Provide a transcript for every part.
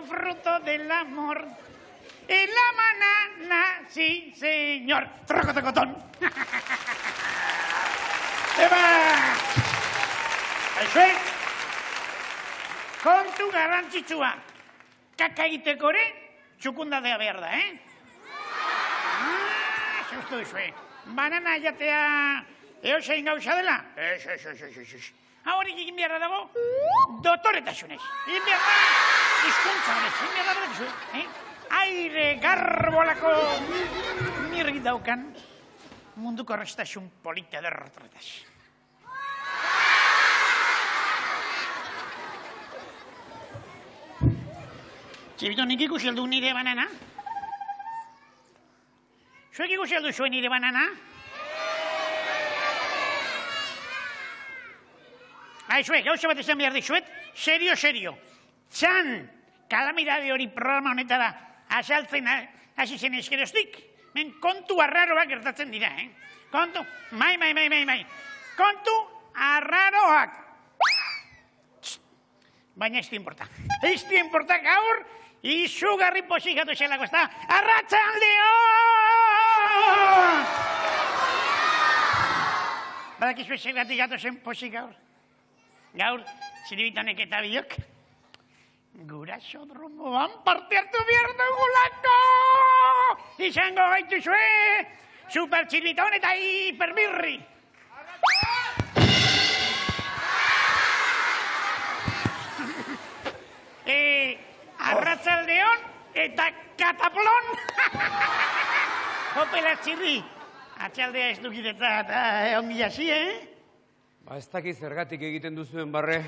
Fruto del amor en la banana, sí, señor. Trocotocotón. ¡Eba! Aixue, kontu garrantzitsua. Kaka egiteko ere, txukundadea behar da, Zeustu duzue. Banana jatea eosein gauza dela? Ez. Haurik egin beharra dago, dotoretasunez. Egin behar da, izkuntza horrez. Egin behar da, duzue. Aire garbolako mirri daukan munduko arrestasun polita derrotoretaz. Txibito, nik ikusi aldu nire banana? Zuek ikusi aldu zuen nire banana? Zuek, gauza bat esan behar dizuet, serio. Txan, kalamidade hori programa honetara asaltzen hasi zen eskeroztik. Men kontu arraroak gertatzen dira, Kontu, mai. Kontu arraroak. Baina ez du importa gaur, izugarri posikatu zelako, ez da, arratsaldeon! Badakizu esegatik gato zen posik gaur? Gaur, Txiribitonek eta biok, guraxodromoan parte hartu behar dugulako! Izango gaituzue, Super Txiribiton eta Hiperbirri! Arratsaldeon eta kataplon! Hopela txirri, atxaldea ez dukiretzat, ongi hasi, Ba, ez dakit zergatik egiten duzuen, barre.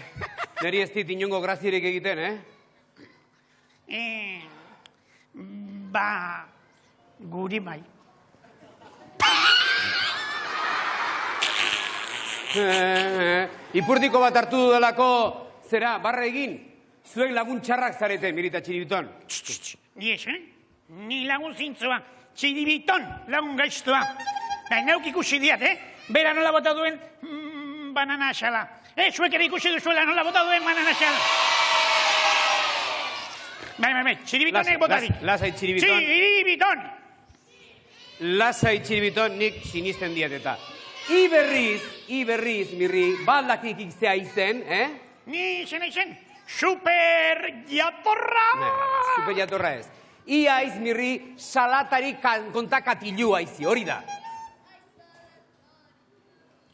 Neri ez dit inongo grazierik egiten, Ba, guri bai. Ipurdiko bat hartu dudalako, zera, barre egin? Zuek lagun txarrak zarete, Mirita Txiribiton. Ni ez, Ni lagun zintzoa, Txiribiton lagun gaiztoa. Nauk ikusi diat, Bera nola bota duen banana asala. Zuek ere ikusi duzuela nola bota duen banana asala. Bai, Txiribitonek botarik. Lasai Txiribiton. Txiribiton! Lasai Txiribiton nik sinisten diat eta. Iberriz, Mirri, baldakik ikzea izen, Ni izen, Super Jatorra! Super Jatorra ez. Iaiz, Mirri, salatari kontakatilu aizi, hori da.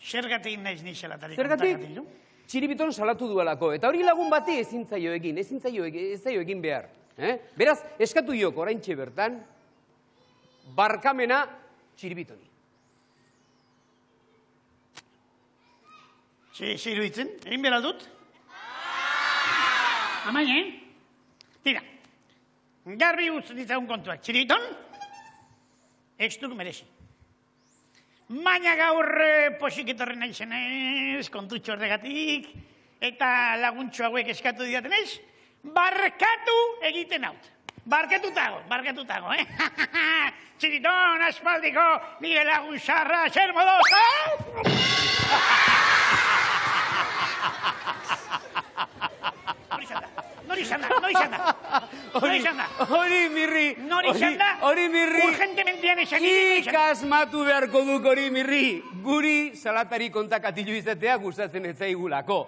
Zergatik naiz ni salatari kontakatilu? Txiribiton salatu duelako, eta hori lagun bati ezin zaio egin behar. Beraz, eskatu joko, oraintxe bertan, barkamena Txiribitoni. Iruditzen, egin behar aldut? Amain, Tira, garbi utz ditzagun kontuak. Txiribiton, ez duk merezi. Baina gaur posik etorren naizenez, kontutxo horregatik, eta laguntxo hauek eskatu diatenez, barkatu egiten haut. Barkatutago, Txiribiton, aspaldiko, nire lagun xarra, zer modoz, Nori izan da. Hori, Mirri. Urgentementean esan egin. Ikasmatu beharko duk hori, Mirri. Guri salatari kontakatilu izatea gustatzen ez zaigulako.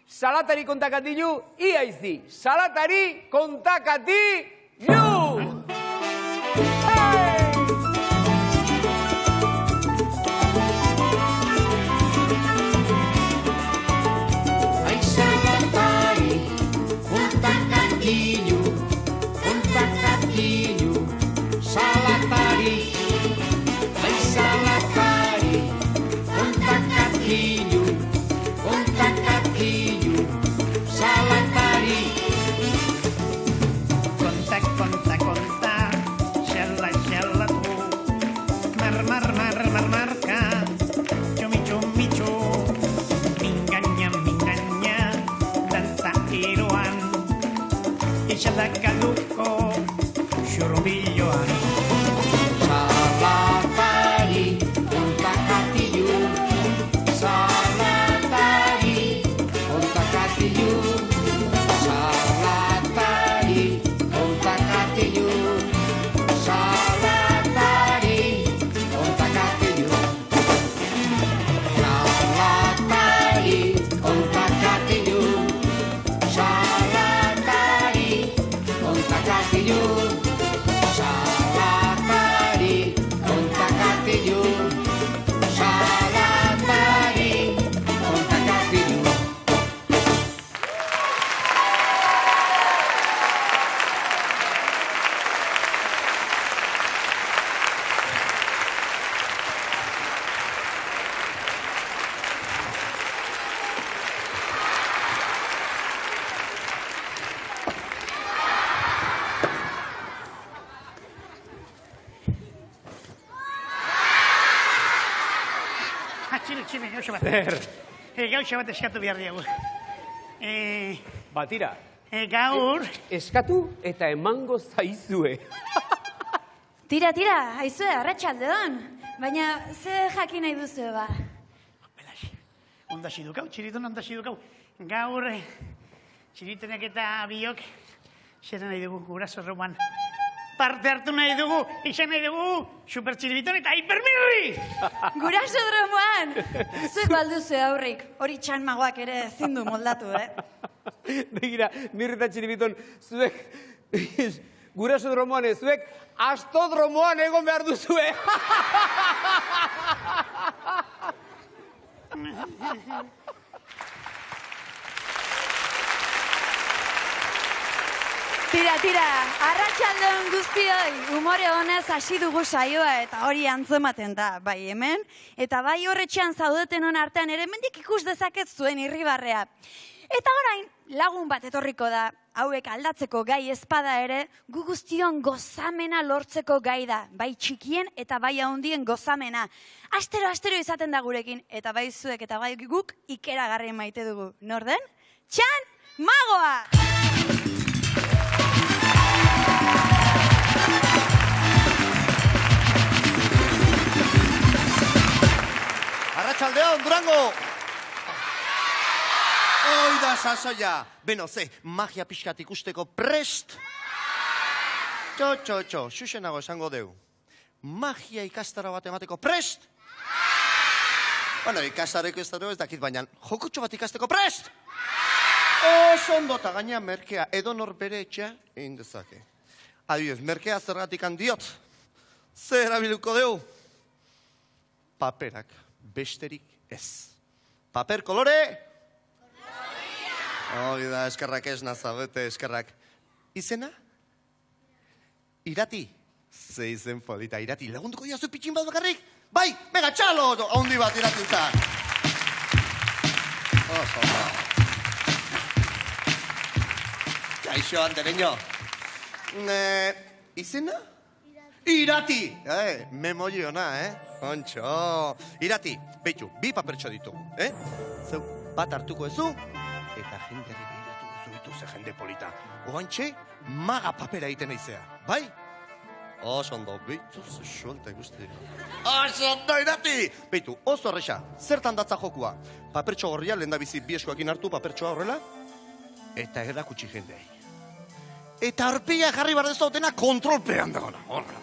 Salatari kontakatilu, iaizi. Salatari kontakatilu! Txile, gauza bat. Zer? Gauza bat eskatu behar diagu. Batira. Gaur... Eskatu eta emango zaizue. Tira, haizue, arratsaldeon. Baina, ze jakin nahi duzu, ba? Belax, ondasi dukau, txiriton ondasi dukau. Gaur, txiritenek eta biok, zer nahi dugu, guraso roman. Parte hartu nahi dugu, izan nahi dugu, supertxiriton eta hipermirri! Guraso dromoan! Zuek balduzu aurrik, hori txan magoak ere ezin du moldatu, Begira, mirri eta txiribiton, zuek, guraso dromoan ez, zuek, astodromoan egon behar duzue. Tira, arratsaldeon guztioi, umore honez hasi dugu saioa eta hori antzematen da, bai hemen, eta bai horretxean zaudeten hon artean ere mendik ikus dezaket zuen irribarrea. Eta orain, lagun bat etorriko da, hauek aldatzeko gai ezpada ere, gu guztion gozamena lortzeko gai da, bai txikien eta bai handien gozamena. Astero izaten da gurekin, eta bai zuek eta bai guk ikeragarri maite dugu. Norden? Txan Magoa! Arratsaldeon, Durango! Oida sasoia! Beno, ze, magia pixkat ikusteko prest? Txo, xuxenago esango deu. Magia ikastara bat emateko prest? Bueno, ikastareko ez da ez dakit, baina jokutxo bat ikasteko prest? Oso ondo eta gaina merkea edonor bere etxea egin dezake. Adibidez, merkea zergatik handiot. Zer erabiluko deu? Paperak. Besterik ez. Paper kolore? Hoi da, eskerrak ez nazabete, eskerrak. Izena? Irati. Ze izen polita, Irati. Lagunduko diazu pitxin bat bakarrik? Bai, bega, txalo! Haundi bat iratitza. Kaixo, andereño. Izena? Irati! Memoi ona, Ontxo. Irati, behitu, bi papertxo ditugu, Zeu, bat hartuko ezu, eta jendeari behiratuko zuitu ze jende polita. Oantxe, maga papera egiten eizea, bai? Oso ondo, behitu ze suelta ikusti. Oso ondo, Irati! Behitu, oso horreza, zertan datza jokua? Papertxo gorria, lehen da bizi bi eskoakin hartu papertxoa horrela, eta erakutsi jendeai. Eta arpia jarri bardezu dautena kontrolpean dagona, horrela.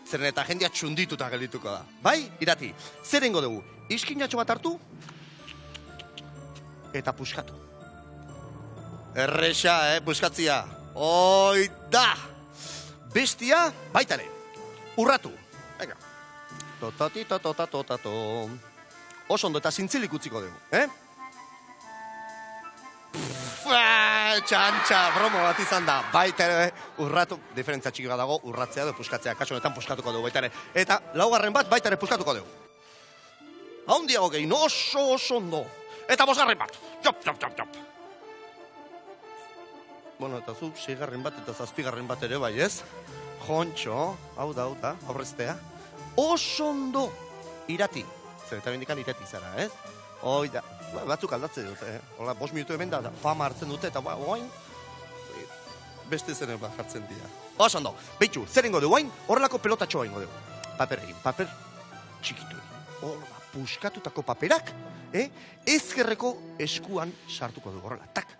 Zeren eta jendea txundituta geldituko da. Bai, Irati, zer ingo dugu? Iskinatxo bat hartu, eta puskatu. Erresa, puskatzia. Oida! Bestia, baitare. Urratu. Venga. Totato. Oso ondo eta zintzilik utziko dugu, Txantxa, bromo bat izan da. Baita ere, urratu, diferentzia txiki bat dago, urratzea edo puskatzea. Kaso honetan puskatuko dugu baita ere. Eta laugarren bat baita ere puskatuko dugu. Haundiago gehin, oso ondo. Eta bosgarren bat. Jop. Bueno, eta zu, 6garren bat eta 7garren bat ere bai, ez? Jontxo, hau da, aurreztea. Oso ondo. Irati. Zer eta bendikan Irati zara, ez? Oida. Batzuk aldatzen dute, Hola, 5 minutu hemen da, fama hartzen dute, eta oain, beste zenen bat jartzen dira. Oso ondo, behitu, zer ingo dugu oain, horrelako pelotatxoa ingo dugu. Paper egin, paper txikitu egin. Horrela, puskatutako paperak, ezkerreko eskuan sartuko dugu, horrela, tak.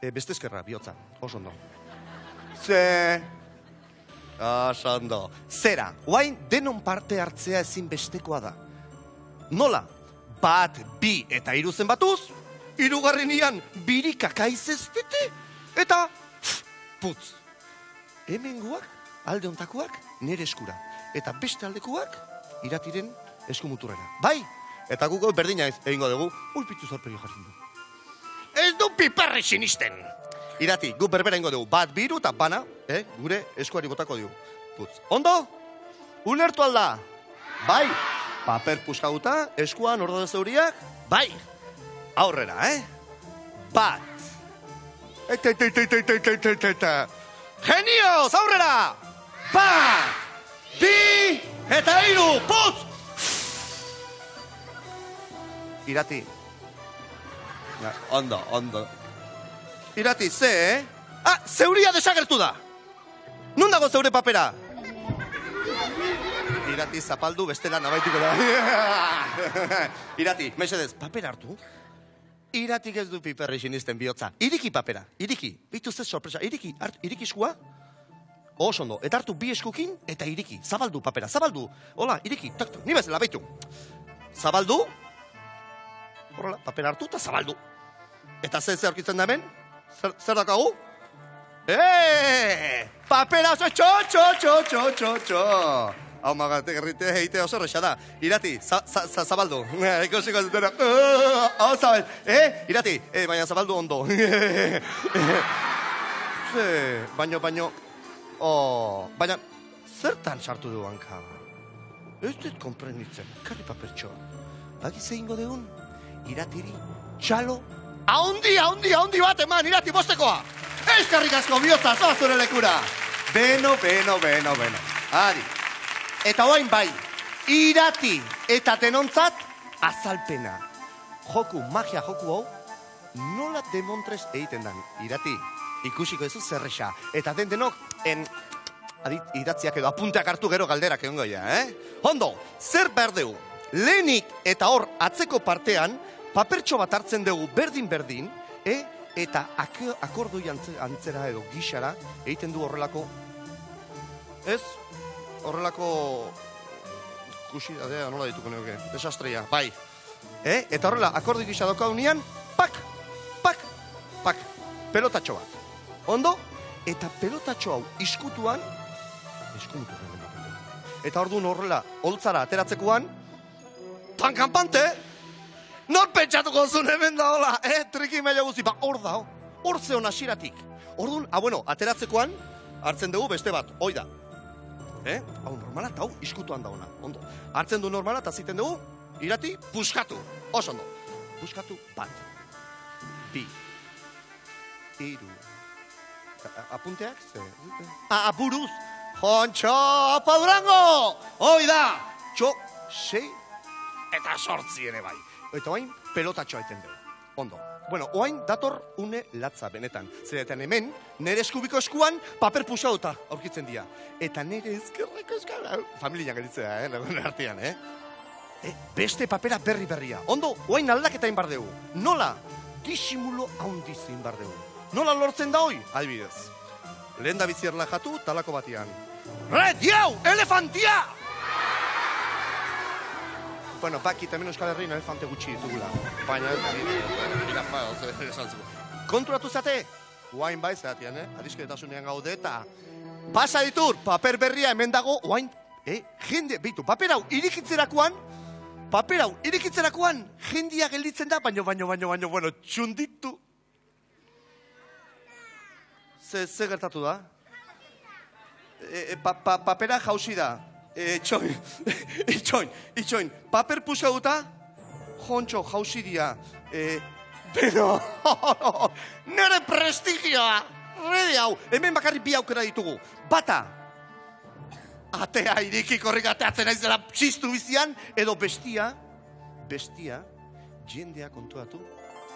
Beste ezkerra, bihotza, oso ondo. Oso ondo. Zera, oain, denon parte hartzea ezin bestekoa da. Nola? Bat, bi eta 3 zenbatuz, 3. birika kaizeztete, eta putz. Hemengoak, alde ontakoak, nire eskura. Eta beste aldekuak, Iratiren eskumuturrera. Bai? Eta guko berdina egingo dugu, ulpitu zorpegi jartzen du. Ez du piperri sinisten! Irati, gu berbera ingo dugu, bat, 2 eta bana, gure eskuari botako dugu. Putz. Ondo? Ulertu alda? Bai? Paper puskauta, eskuan ordode zeuriak, bai, aurrera, Bat. Genioz, aurrera! Bat, bi, eta 3, putz! Irati. Ondo. Irati, ze, zeuria desagertu da. Nun dago zeure papera? Irati, zapaldu, bestela nabaituko da. Irati, mesedez, papera hartu. Iratik ez du piperri sinisten bihotza. Iriki papera, iriki. Bitu ze sorpresa, iriki eskua. Oso ondo, eta hartu bi eskukin, eta iriki. Zabaldu papera, zabaldu. Hola, iriki, taktu, ni bezala, baitu. Zabaldu. Horrela, papera hartu eta zabaldu. Eta ze aurkitzen da hemen? Zer dakagu? Papera oso txo. Hau magatek errite heite oso resa da. Irati, zabaldu. Ikusiko ez dutera. Hau zabal. Irati, baina zabaldu ondo. Baina, baina, zertan sartu du hanka? Ez dut konprenditzen, karri papertxoa. Bakize ingo degun, Iratiri, txalo, haundi bat eman, Irati, bostekoa! Eskarrik asko bihotza, zoa zure lekura! Beno. Adi. Eta oain bai, Irati eta denontzat azalpena. Magia joku hau, nola demontrez egiten dan. Irati, ikusiko ezu zerresa. Eta denok, idatziak edo apunteak hartu gero galderak egon goia, Ondo, zer behar dugu? Lehenik eta hor atzeko partean, papertxo bat hartzen dugu berdin, eta akordoi antzera edo gixara egiten du horrelako, horrelako kusidadea nola dituko neuke, desastreia, bai. Eta horrela, akordoi gisa daukaunean, pak, pelotatxo bat. Ondo? Eta pelotatxo hau iskutuan, eta orduan horrela, holtzara ateratzekoan, tankanpante, nor pentsatuko zuen hemen da hola, triki maila guzi, hor da, hor zeon asiratik. Orduan, ateratzekoan, hartzen dugu beste bat, hoi da. Hau normala, eta hau iskutuan da ona, ondo. Hartzen du normala, eta ziten dugu, Irati, puskatu, oso ondo. Puskatu, bat, bi, iru, apunteak, buruz, Jontxo, apa Durango! Hoi da! Txo, sei, eta sortzi ere bai. Eta oain, pelotatxoa eten dugu. Ondo. Bueno, oain dator une latza benetan. Zeretan hemen, nire eskubiko eskuan, paper pusauta aurkitzen dira. Eta nire ezkerreko eskala, familia gelitzea, lagun artean, beste papera berria. Ondo, oain aldaketain bar dugu. Nola? Disimulo haundizin bar dugu. Nola lortzen da hoi? Adibidez. Lehen da bizi erlajatu, talako batian. Red, jau, elefantia! Bueno, baki, hemen Euskal Herrian elefante gutxi ditugula. Baina, konturatu zate? Oain bai zeatian, adisketasunean gaude eta pasa ditur, paper berria hemen dago, oain, jende, beitu, paper hau irikitzerakoan, jendia gelditzen da, baino, txunditu. Ze gertatu da? Papera jauzi da. Itxoin. Paper pusauta, Jontxo jauzi dia. Pero, nire prestigioa. Rede hau, hemen bakarri bi aukera ditugu. Bata, atea iriki korrik ateatzen aizela txistu bizian, edo bestia, jendea kontuatu,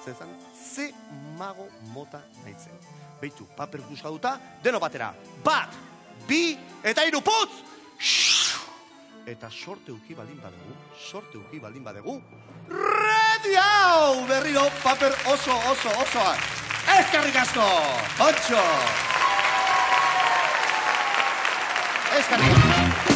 zezan, ze mago mota naitzen. Beitu, paper puskauta, deno batera. Bat, bi, eta hiru putz! Eta sorte uki baldin badegu, redi hau! Berriro, paper osoa. Eskerrik asko! Otxo! Eskerrik asko!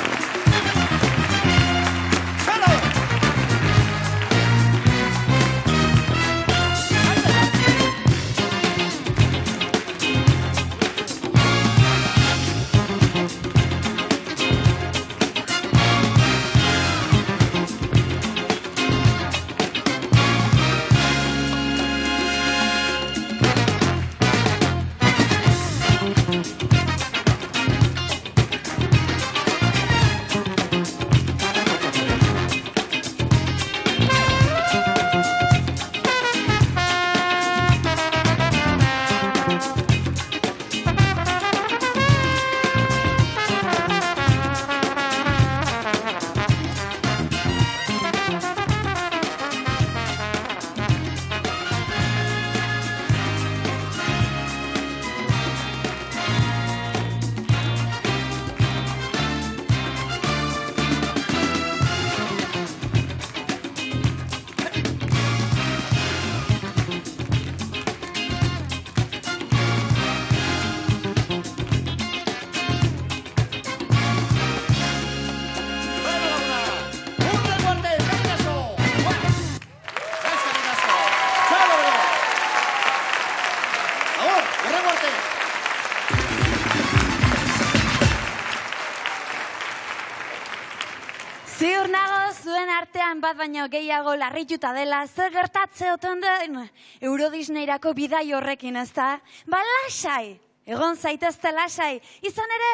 Ziur nago zuen artean bat baino gehiago larrituta dela, zer gertatze oten den Euro Disneyrako bidai horrekin, ez da? Ba, lasai, egon zaitezte lasai, izan ere,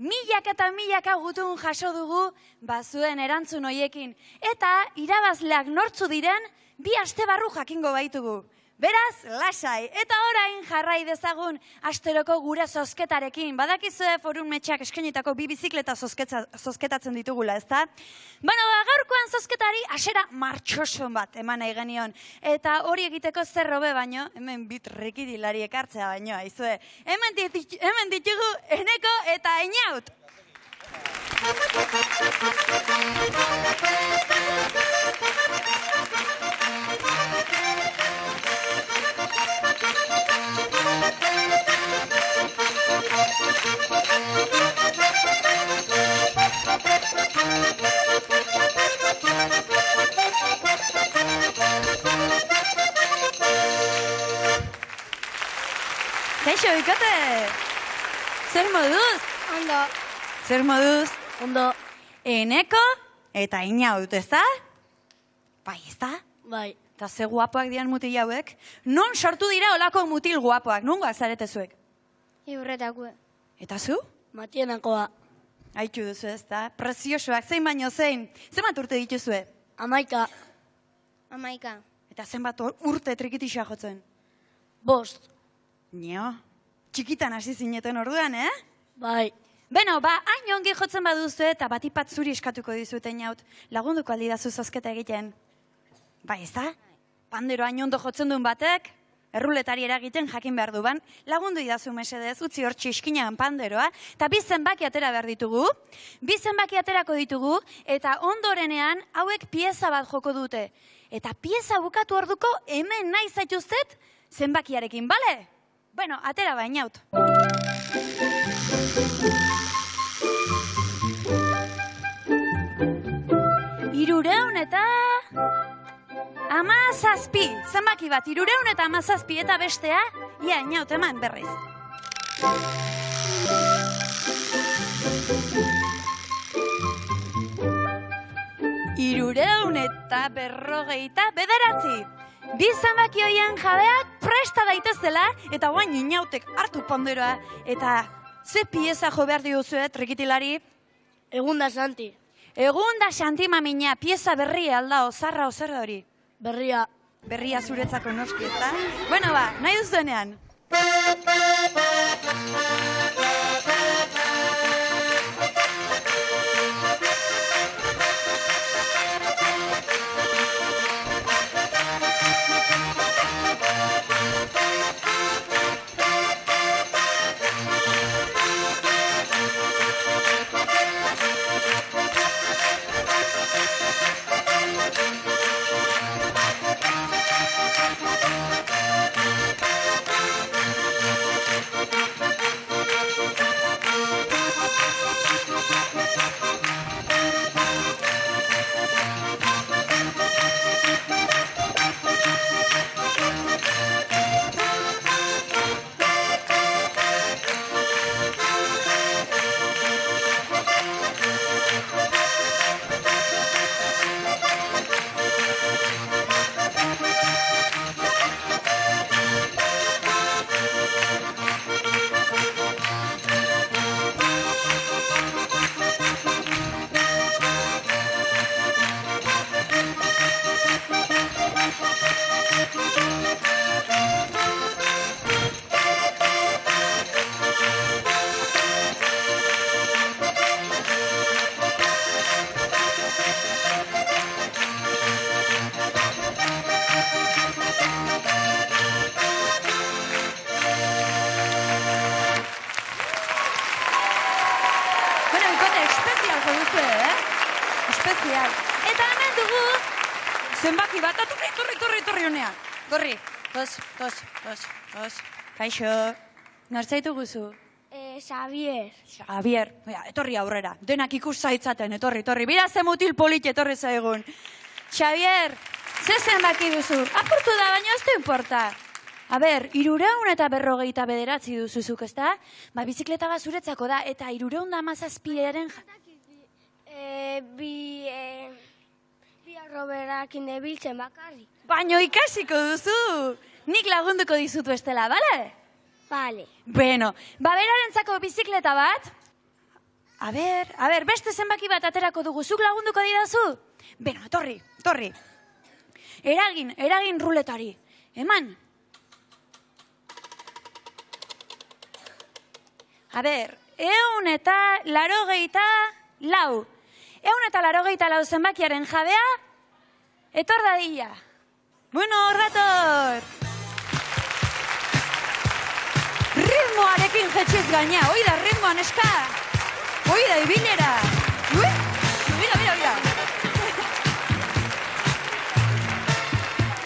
milak eta milaka gutun jaso dugu, ba zuen erantzun hoiekin. Eta irabazleak nortzu diren, 2 aste barru jakingo baitugu. Beraz, lasai, eta orain jarrai dezagun asteroko gure zozketarekin. Badakizue Forum Metxeak eskainitako 2 bizikleta zozketatzen ditugula, ezta? Bueno, gaurkoan zozketari hasiera martxoson bat eman nahi genion. Eta hori egiteko zer hobe baino, hemen bitrikidilari ekartzea baino, aizue. Hemen ditugu Eneko eta Einaut. Kaixo, bikote! Zer moduz? Ondo. Zer moduz? Ondo. Eneko eta Einaut, ez da? Bai, ez da? Bai. Eta ze guapoak dian mutil hauek? Non sortu dira olako mutil guapoak? Nungoak zarete zuek? Iurretakue. Eta zu? Matienakoa. Aitu duzu, ez da? Preziosoak, zein baino zein? Zenbat urte dituzue? 11. 11. Eta zenbat urte trikitisa jotzen? 5. Nio, txikitan hasi zineten orduan, eh? Bai. Beno, ba, hain ongi jotzen baduzu eta batipat zuri eskatuko dizute Einaut. Lagunduko aldidazu zozketa egiten. Bai, ez da? Pandero hain ondo jotzen duen batek, erruletari eragiten jakin behar duan, lagundu idazu mesedez, utzi hor txiskinean panderoa, eta 2 zenbaki atera behar ditugu, 2 zenbaki aterako ditugu, eta ondorenean hauek pieza bat joko dute. Eta pieza bukatu orduko hemen nahi zaituztet zenbakiarekin, bale? Bueno, atera ba, Einaut. Irureun eta... 17. Zenbaki bat, 317 eta bestea, ia, Einaut, eman berriz. 359. 2 zenbaki hoien jabeak presta daitezela, eta guain Einautek hartu ponderoa, eta ze pieza jo behar diuzue, trikitilari? Egunda Santi. Egunda Santi mamina, pieza berria alda, ozarra hori. Berria. Berria zuretzako noski, eta? Bueno, ba, nahi duzuenean. Espezial. Eta hemen dugu, zenbaki bat, torri honea. Torri, tos. Kaixo, nortzaitu guzu? Xavier. Xavier, etorri aurrera. Denak ikus zaitzaten, etorri. Bira ze mutil polit etorri zaigun. Xavier, ze zenbaki duzu? Apurtu da, baina ez du importa. A ber, 359 duzuzuk, ez da? Ba, bizikleta bat zuretzako da, eta 317-aren... Barrakin debiltzen bakarrik. Baino ikasiko duzu. Nik lagunduko dizutu estela, bale? Bale. Bueno, berarentzako bizikleta bat. A ber, beste zenbaki bat aterako dugu. Zuk lagunduko didazu? Beno, torri. Eragin ruletari. Eman. A ber, 184. 184 zenbakiaren jabea, etor dadila. Bueno, horrator. Ritmoarekin jetxiz gaina, oida ritmoan eska. Oida, ibilera. Mira.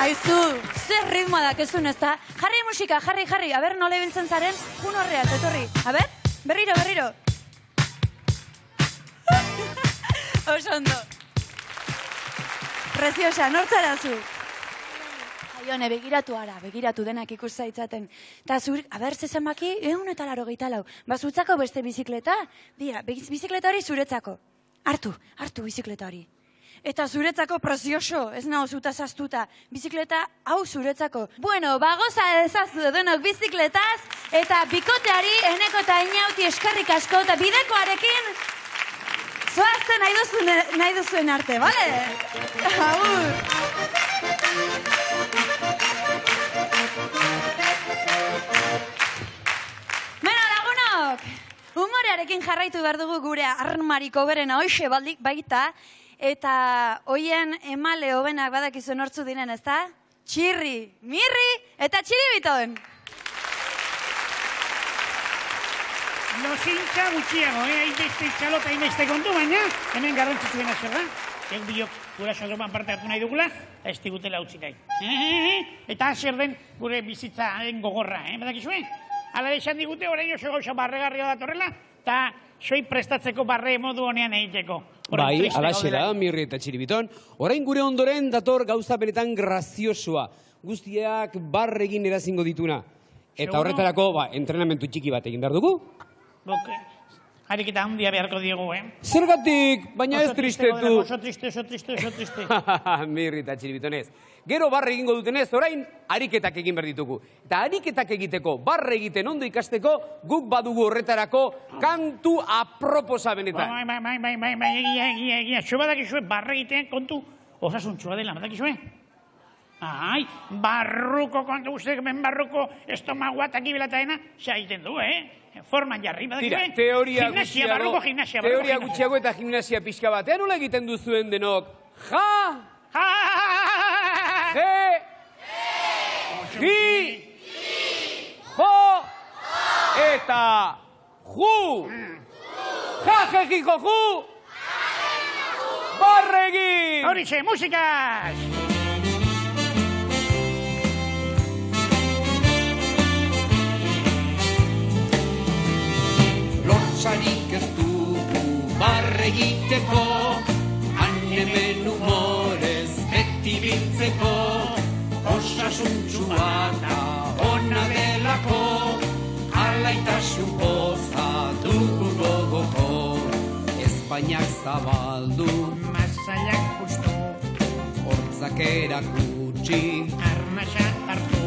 Aizu, zer ritmoa dakezun ez da? Jarri musika, jarri. A ber, nola ibiltzen zaren, jun horreat, etorri. A ber, berriro. Oso ondo. Preziosa, nortzarazu. Jaione, begiratu denak ikus zaitzaten. Ta zur, aber, zezenbaki, 184. Bazutzako beste bizikleta? Dira, bizikleta hori zuretzako. Hartu bizikleta hori. Eta zuretzako prezioso, ez nago zuta zaztuta. Bizikleta hau zuretzako. Bueno, bagoza ezazu denok bizikletaz, eta bikoteari, eneko eta inauti eskerrik asko, eta bidekoarekin zoazte nahi duzuen arte, bale? Agur! Beno, lagunok! Humorearekin jarraitu behar dugu gure armariko berena hoxe baita, eta hoien emale hobenak badakizu nortzu diren, ezta? Txirri, Mirri eta Txiribiton! Lozintza gutxiago, hainbeste txalota hainbeste kontu, baina hemen garrantzitsuena zer da. Egun biok gura saldoman parte hartu nahi dugula, eta ez digutela utzi nahi. Eta zer den gure bizitzaren gogorra, badakizue? Hala esan digute, orain oso gauza barregarria datorrela, eta soi prestatzeko barre modu honean egiteko. Bai, alaxera, Mirri eta Txiribiton. Orain gure ondoren dator gauza benetan graziosoa. Guztiak barregin erazingo dituna. Eta horretarako, entrenamentu txiki bat egin behar dugu. Ariketa handia beharko diegu, Zergatik, baina ez tristetu. Oso triste. Mirri eta Txiribiton ez. Gero barre egingo dutenez, orain ariketak egin behar ditugu. Eta ariketak egiteko, barre egiten ondo ikasteko, guk badugu horretarako kantu aproposa benetan. Bai, egia. Zo badakizue barre egitean kontu osasuntxua dela, badakizue? Ai, barruko kontu guztiak, barruko estomagua eta kibelataena, xa egiten du, Forman jarri, badakizue? Teoria gutxiago eta gimnasia pixka bat. Nola egiten duzuen denok? Jo, eta ju. Jajejiko ju. Barregin. Horixe, musikaz. Lotsarik ez dugu barregiteko, hemen humorez beti biltzeko, osasuntxua eta ona delako, alaitasun poza dugu gogoko, Espainiak zabaldu, Masaiak justu, hortzak erakutsi, arnasa hartu,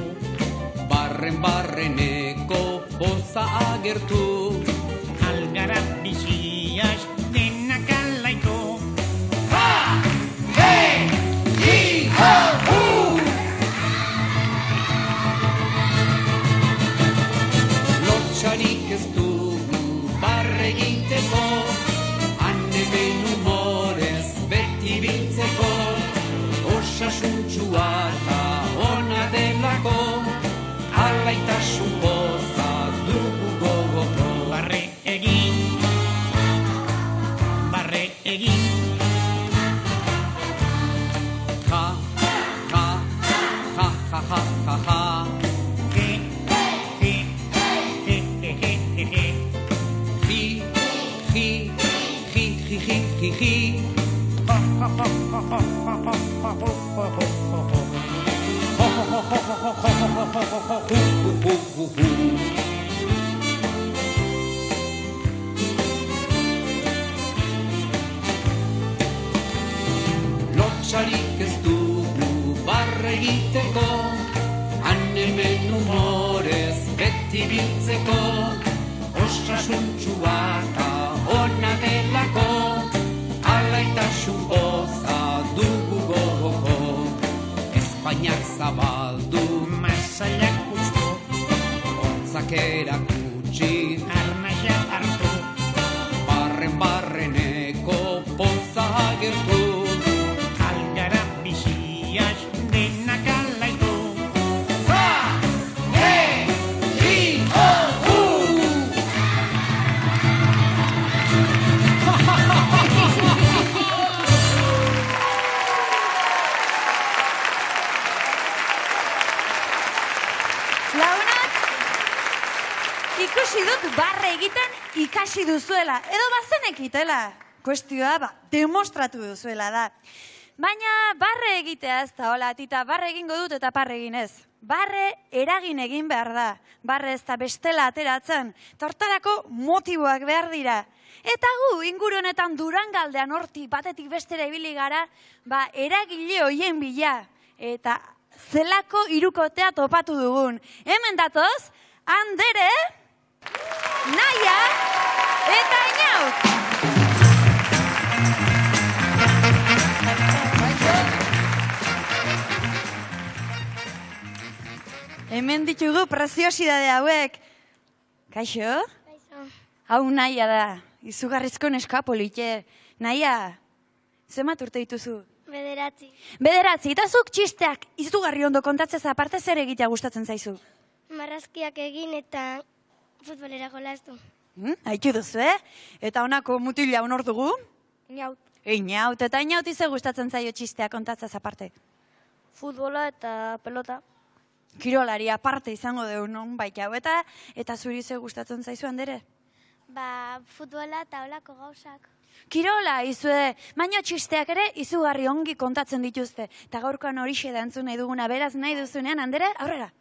barreneko poza agertu, algara biziaz denak alaitu. Lotsarik ez dugu barre egiteko, hemen humorez beti biltzeko, osasuntxua eta ona delako, alaitasun poza dugu gogoko. Barre egin. Ja, ja, ja, ja, ja, ja, ja. Lotsarik ez du barre egiteko, han hemen humorez beti biltzeko, osasuntxua eta ona delako, alaitasun poza dugu gogoko, Espainiak zabaldu, Masailak puztu, hortzak erakutsi, arnaia hartu, barreneko poza agertu, algara biziaz denak alaitu. Lagunak, ikusi dut barre egiten ikasi duzuela, edo bazenekitela. Kuestioa, demostratu duzuela da. Baina barre egitea ez da, hola, tita, barre egingo dut eta parre egin ez. Barre eragin egin behar da. Barre ez da bestela ateratzen. Tortarako motiboak behar dira. Eta gu, inguru honetan Durangaldean hortik batetik bestera ibili gara, eragile hoien bila. Eta zelako hirukotea topatu dugun. Hemen datoz, Andere, Naia eta Inaut. Hemen ditugu preziosidade hauek. Kaixo? Kaixo. Hau Naia da, izugarrizko neska polite. Naia, zenbat urte dituzu? 9. 9, eta zuk txisteak izugarri ondo kontatzez aparte zer egitea gustatzen zaizu? Marrazkiak egin eta futbolera jolastu. Haitu duzu, Eta honako mutila honor dugu? Inaut. Inaut, eta Inaut ize gustatzen zaio txistea kontatzez aparte? Futbola eta pelota. Kirolari aparte izango dugu non baita hau eta zuri ze gustatzen zaizu Andere? Futbola eta olako gauzak. Kirola, izue, baina txisteak ere izugarri ongi kontatzen dituzte. Eta gaurkoan horixe da entzun nahi duguna, beraz nahi duzunean, Andere, aurrera.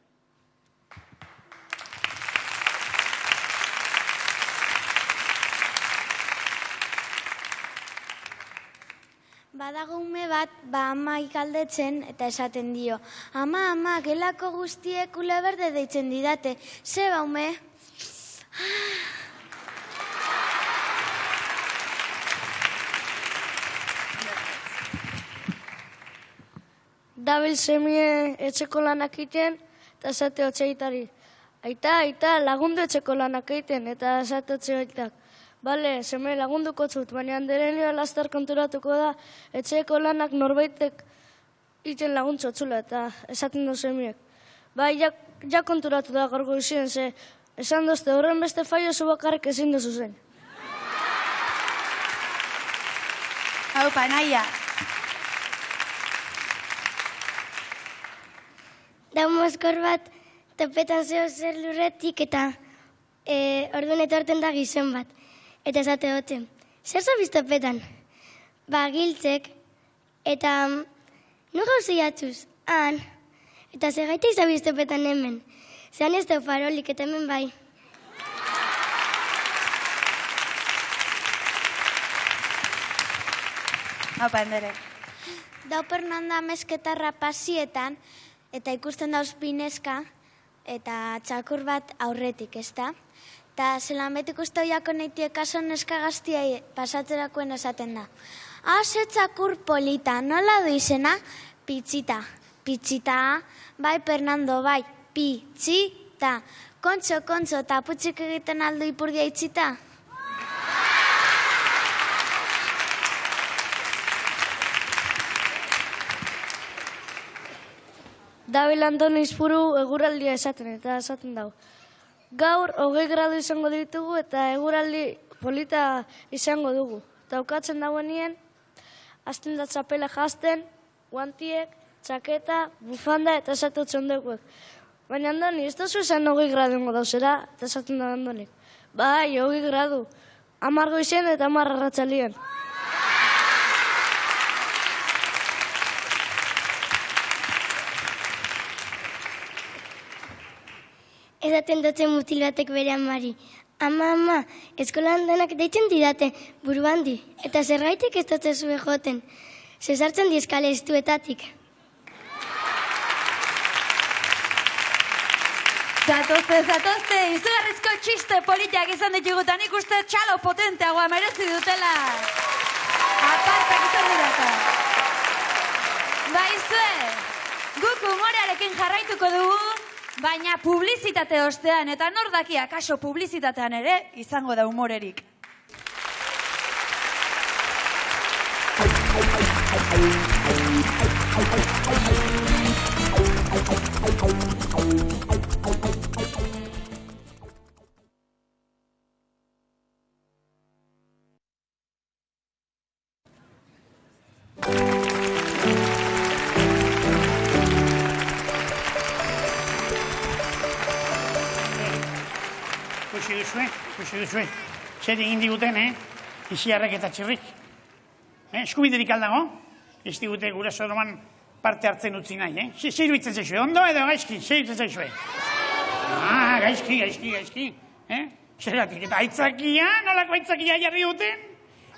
Badago ume bat, ama ikaldetzen eta esaten dio. Ama, gelako guztiek ule berde deitzen didate. Zeba ume? Dabil semie etxeko lanak egiten eta esate hotxeitari. Aita, lagundu etxeko lanak egiten eta esate hotxeitak. Bale, seme lagunduko txut, baina Anderen nire laster konturatuko da etxeko lanak norbaitek egiten laguntzo txula eta esaten du semiek. Bai, ja konturatu da gorgo izien, ze esan dozte horren beste faio zu bakarrik ezin duzu zen. Haupa, Naia. Da mozkor bat topetan zeo zer lurretik eta orduan etorten da gizon bat. Eta esate dute, zer zabiz topetan? Giltzek eta nu gauzi jatxuz, han. Eta zegaitek zabiz topetan hemen. Zean ez da farolik eta hemen bai. Haupa, Andere. Dau Fernanda mesketarra pasietan, eta ikusten dauz pineska, eta txakur bat aurretik, ezta? Eta zelan beti ikusten jako nahi kaso neska gaztiai pasatzerakoen esaten da. Ze txakur polita, nola du izena? Pitzita. Pitzita, bai Fernando, bai, pitzita. Kontxo, taputxik egiten aldu ipurdia itxita? Dabil Antoni izpuru eguraldia esaten eta esaten dau. Gaur 20 gradu izango ditugu eta eguraldi polita izango dugu. Daukatzen dagoenien, azten da txapela jazten, guantiek, txaketa, bufanda eta esatu txondekuek. Baina Andoni, ez dozu esan 20 gradu ingo dauzera, eta esaten da Andonik. Bai, 20 gradu. 10 goizien eta 10 arratsaldean. Esaten duten mutil batek bere amari. Ama, eskolan denak deitzen didate, buru handi. Eta zergaitik ez dut zuen joten. Zezartzen di eskale estuetatik. Zatozte, izugarrizko txiste politiak izan ditugu, eta nik uste txalo potenteagoa merezi dutela. Apartak izan dirata. Baizue, guk humorearekin jarraituko dugu, baina publizitate ostean, eta nor daki akaso publizitatean ere izango da humorerik. Ikusi duzue, zer egin diguten, Isiarrek eta Txirrik. Eskubiderik aldago, ez digute gurasoan parte hartzen utzi nahi, Zer iruditzen zaizue, ondo edo gaizki, zer iruditzen zaizue? Gaizki. Zeratik, eta aitzakia, nolako aitzakia jarri duten?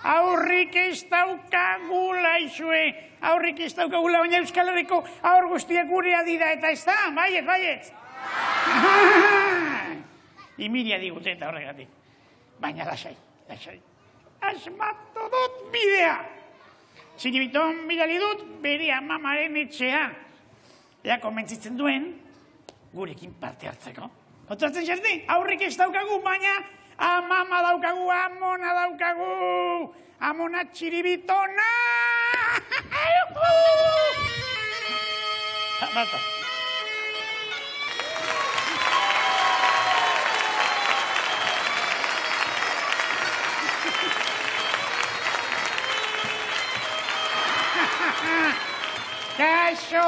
Aurrik ez daukagula, izue, aurrik ez daukagula, baina Euskal Herriko aur guztiak gurea dira, eta ez da, baiet. Imiria digute eta horregatik. Baina lasai. Asmatu dut bidea. Zinibiton bidali dut bere amamaren etxea. Ea konbentzitzen duen gurekin parte hartzeko. Kontratzen zerti, aurrik ez daukagu, baina amama daukagu, amona daukagu. Amona Txiribitona. Bata. Kaso,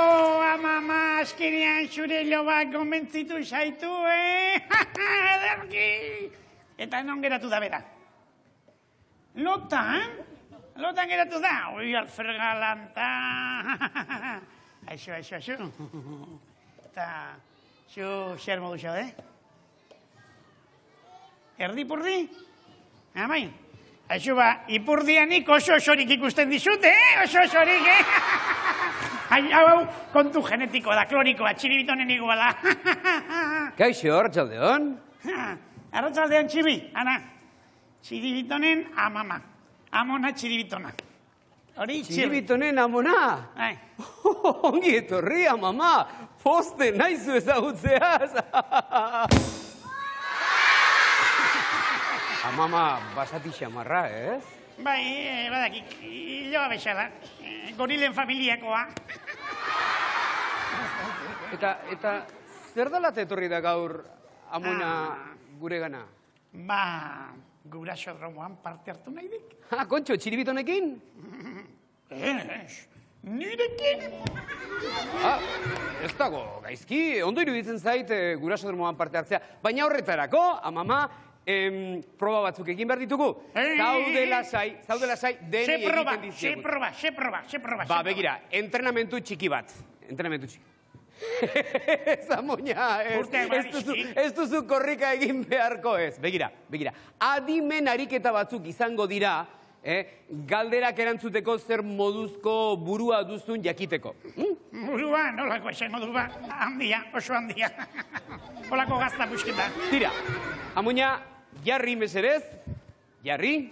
amama, azkenean zure lobak gomentzitu zaitu, Ederki! Eta non geratu da bera? Lotan geratu da. Oi, alfergalanta. Aixo. Eta, zu zer modu zaude? Erdi-purdi? Amai? Aixo ba, ipurdianik oso osorik ikusten dizut, Oso osorik, Hau, kontu genetiko da, klonikoa, Txiribitonen iguala. Kaixo, arratsaldeon. Arratsaldeon, Txibi, ana. Txiribitonen amama. Amona Txiribitona. Hori, Txiribitonen amona? Ongi etorri, amama. Poste naizu ezagutzeaz. Amama, basati xamarra, ez? Bai, badakik, hiloa bexala. Gorilen familiakoa. Eta zer dalat etorri da gaur amona gure gana? Ba, guraso dromoan parte hartu nahi dik. Kontxo, Txiribitonekin? Nirekin? Ez dago, gaizki, ondo iruditzen zait guraso dromoan parte hartzea. Baina horretarako, amama, proba batzuk egin behar ditugu. Zaude lasai, deni egiten dizugu. Ze proba. Ba, begira, entrenamentu txiki bat. Ez amoina, ez duzu korrika egin beharko ez. Begira, adimen ariketa batzuk izango dira, galderak erantzuteko zer moduzko burua duzun jakiteko. Burua, nolako esango du ba, oso handia. Olako gazta busketa. Tira, amoina, jarri mesedez, jarri.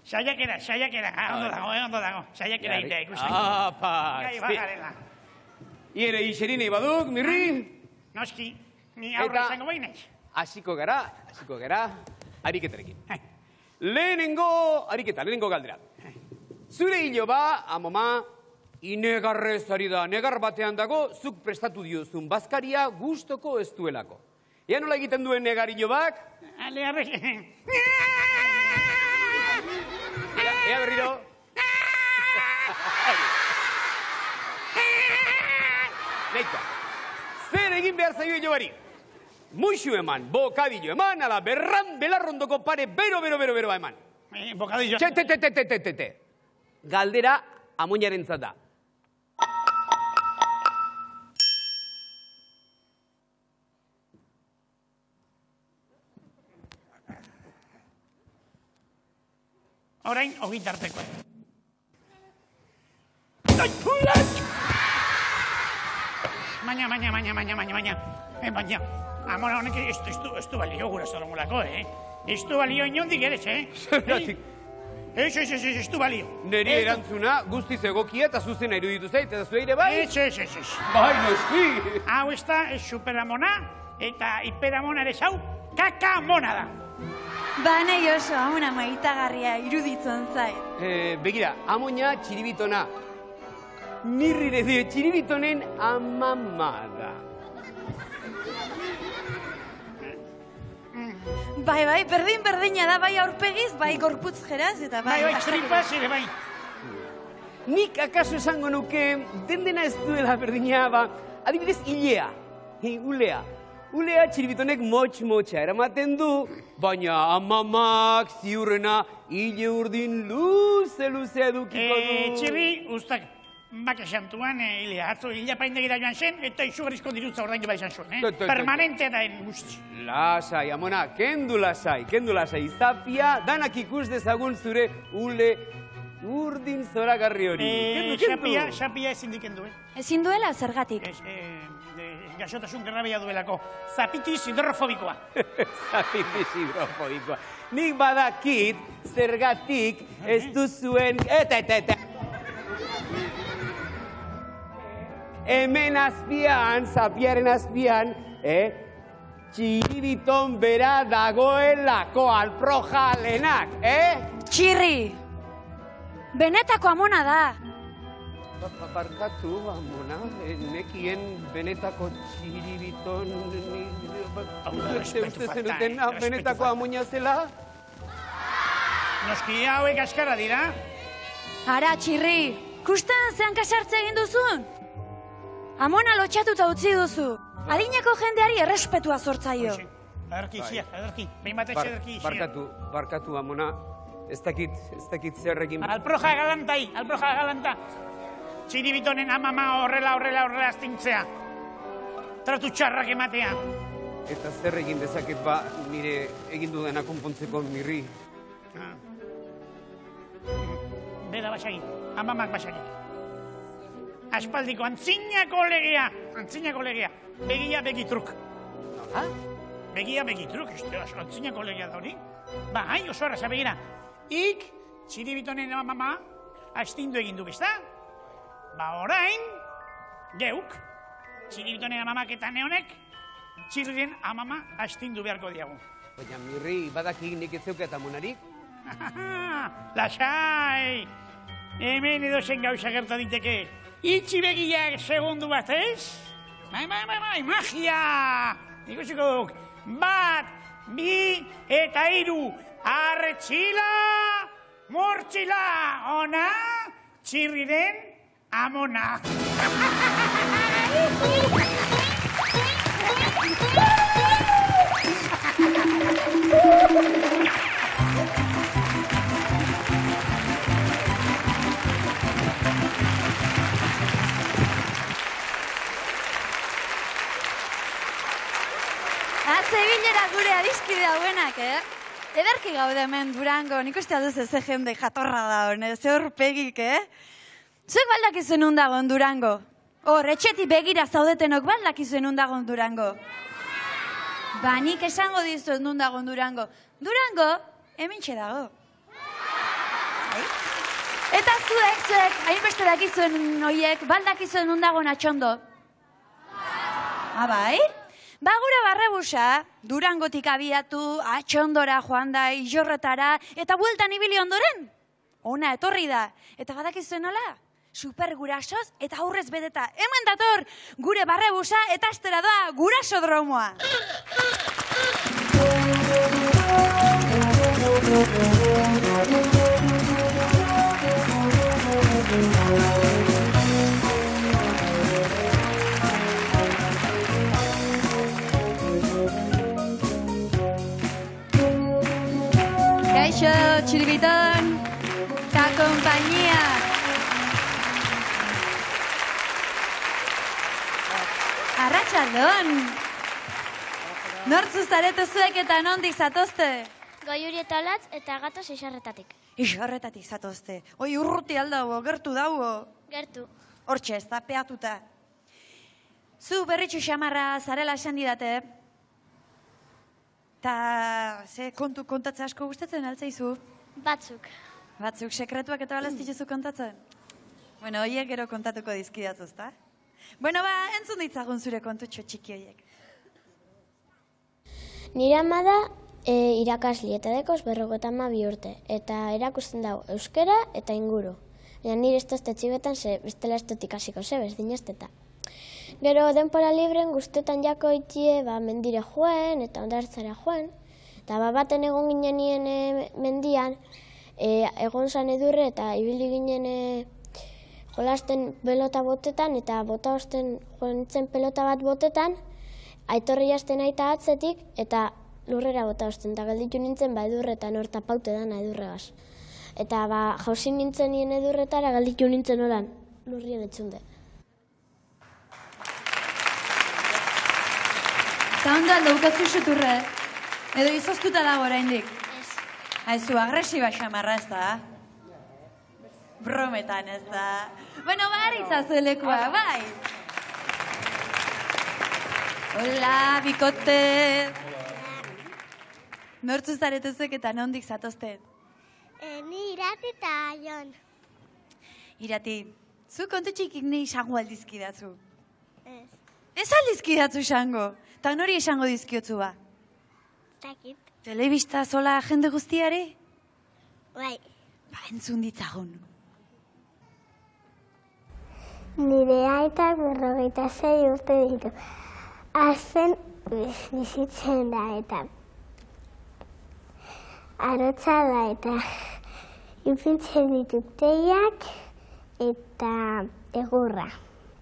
Saiakera, ondo dago. Saiakera itea ikusten. Gai bagarela. Iere iseri nahi baduk, mirri. Noski, ni aurra izango behin naiz. Hasiko gara, ariketarekin. Lehenengo galdera. Zure hilo ba, amama, inegarrez ari da, negar batean dago, zuk prestatu diozun bazkaria gustoko ez duelako. Ea nola egiten duen negar hilo bak? Ea berriro. Neika, zer egin behar zaio hilo bari? Muxu eman, bokadillo eman, ala belarrondoko pare bero eman. Bokadillo. Tete. Galdera amoinarentzat da. Orain, ogitarteko. Baina, amona honek ez du balio gura zalongulako, Ez du balio inondik ere, Zergatik? Ez du balio. Neri erantzuna guztiz egokia eta zuzena iruditu zait, eta zu ere bai? Ez. Bai, noski! Hau ez da superamona eta hiperamona ere zau kakamona da. Banei oso, amona maitagarria iruditzen zait. Begira, amoina txiribitona. Nirrire dio txiribitonen amama da. Bai, berdina da, bai aurpegiz, bai gorputz jeraz, eta bai... Bai, tripaz ere bai. Nik akaso esango nuke dena ez duela berdina, adibidez hilea, ulea. Ulea txiribitonek motxa eramaten du, baina amamak ziurrena hile urdin luze edukiko du. Txirri, ustak, baka xantuan, hila paindegira joan zen, eta izugarrizko dirutza ordaindu bai izan zuen, permanente da guzti. Lasai, amona, kendu lasai, izapia, danak ikus dezagun zure ule urdin zoragarri hori. Xapia ezin dikendu, Ezin duela zergatik. Gaixotasun grabea duelako, zapitiz hidrofobikoa. Zapitiz hidrofobikoa. Nik badakit, zergatik, ez duzuen... Eta. Hemen azpian, zapiaren azpian, txiribiton bera dagoelako alprojalenak, Txirri! Benetako amona da. Barkatu, amona, nekien benetako txiribiton... Uste zenuten benetako amoina zela? Noski hauek askara dira. Ara, Txirri, kusten zean kasartze egin duzun? Amona lotxatuta utzi duzu. Adineko jendeari errespetua zortzaio. Ederki, behin batez ederki. Barkatu, amona, ez dakit zer egin... Alproja galanta. Txiribitonen amama horrela astintzea. Tratu txarrak ematea. Eta zer egin dezaket nire egin dudana konpontzeko mirri. Beda basagin, amamak basagin. Aspaldiko antzinako legea. Begia begitruk. Begia begitruk, antzinako legea da hori. Hai, oso arraza begira. Ik, txiribitonen amama astindu egin du, bizta? Orain, geuk, txiribitonen amamak eta neonek, txirriren amama astindu beharko diagu. Baina, mirri, badaki nik ez zeuket amonarik? Lasai! Hemen edo zen gauza gerta diteke. Itxi begiak segundu bat, ez? Bai, magia! Ikusiko duk, 1, 2 eta 3, arretxila, mortxila, ona, txirriren amona. Zebilera gure adiskide hauenak, Ederki gaude hemen Durango, nik uste alduz ez jende jatorra da hone, ze horpegik, Zuek baldakizuen undagon Durango? Etxetik begira zaudetenok baldakizuen undagon Durango? Nik esango dizuet nundagon Durango. Durango, hementxe dago. Eta zuek, hainbeste dakizuen oiek, baldakizuen nundagon Atxondo? Bai? Gure barrebusa, Durangotik abiatu, Atxondora joan da, Illorretara, eta bueltan ibili ondoren. Ona etorri da. Eta badakizuen nola? Super gurasoz eta aurrez bedeta. Hemen dator, gure barrebusa eta astera da gurasodromoa. Kaixo, txiribiton, eta kompainia. Arratxaldon. Nortzu zarete zuek eta nondik zatozte? Goiuri eta latz eta gatoz Izarretatik. Izarretatik zatozte. Oi, urruti aldago, gertu dago. Gertu. Hortxe, ez da peatuta. Zu berritxu xamarra zarela esan didate. Ta, ze kontu kontatze asko gustatzen altzaizu? Batzuk. Batzuk sekretuak eta balaz dituzu kontatzen? Bueno, horiek gero kontatuko dizkidatzu, ezta? Bueno, entzun ditzagun zure kontutxo txiki horiek. Nire ama da irakasli eta dekoz 52 urte. Eta erakusten dago euskera eta inguru. Baina nire ez tozte txibetan ze bestela ez dut ikasiko ze, berdin ez deta. Gero denpora libren guztetan jako itie mendire joen eta ondartzara joen. Eta baten egon ginen nien mendian, egon zan edurre eta ibili ginen jolasten pelota botetan eta bota osten joan nintzen pelota bat botetan, aitorri jazten aita atzetik eta lurrera bota osten. Eta gelditu nintzen edurretan hor tapaute dana edurregaz. Eta jausin nintzen nien edurretara gelditu nintzen horan, lurrien etxunde. Eta ondoan daukatzu xuturre? Edo izoztuta dago oraindik? Ez. Aizu, agresiba xamarra ez da? Brometan ez da? Bueno, haritzazu lekua, bai! Hola, bikote! Nortzu zaretuzek eta nondik zatozten? Ni Irati eta Jon. Irati, zu kontu txikik ni izango aldizkidatzu. Ez. Ez aldizkidatzu izango, eta nori esango dizkiotzu ba? Zakit. Telebista zola jende guztiari? Bai. Entzun ditzagun. Nire aitak 56 urte ditu. Azken bizitzen da eta arotza da eta ipintzen ditu teiak eta egurra.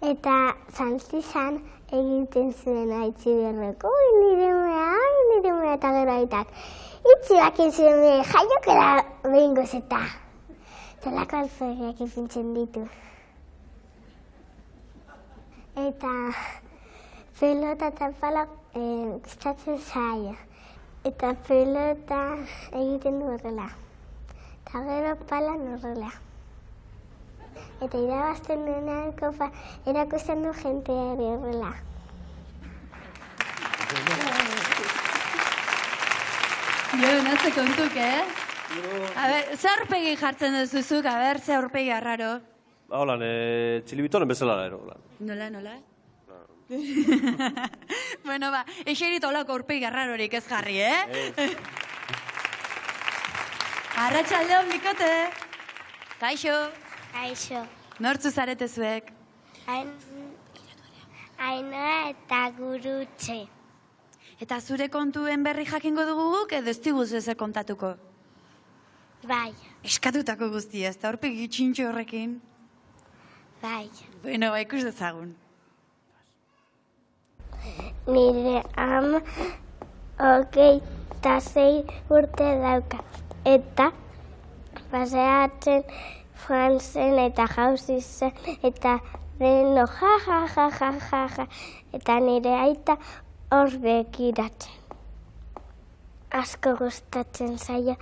Eta zantzizan egiten zuen aitzi berreko, nire mea eta gero aitak. Itzi bakin zuen jaiokera behingoz eta. Zelako alferriak ipintzen ditu. Eta pelota eta pala gustatzen zaio. Eta pelota egiten du horrela. Eta gero pala horrela. Eta irabazten duenean kopa erakusten du jenteari horrela. Jo, naze kontuk, A ber, ze aurpegi jartzen duzuzuk, ze aurpegi arraro? Holan, txilibitonen bezala da, holan. Nola? Bueno, eserit olako aurpegi arrarorik ez jarri, Arratsaldeon, bikote! Kaixo! Kaixo. Nortzu zaretezuek? Ainoa eta Gurutze. Eta zure kontuen berri jakingo dugu guk edo ez diguzu ezer kontatuko? Bai, Eskatutako guztia, ez da aurpegi txintxo horrekin? bai. Bueno, ikus dezagun. Nire ama 26 urte dauka. Eta paseatzen joan zen eta jauzi zen eta deno ja. Eta nire aita hor begiratzen. Asko gustatzen zaio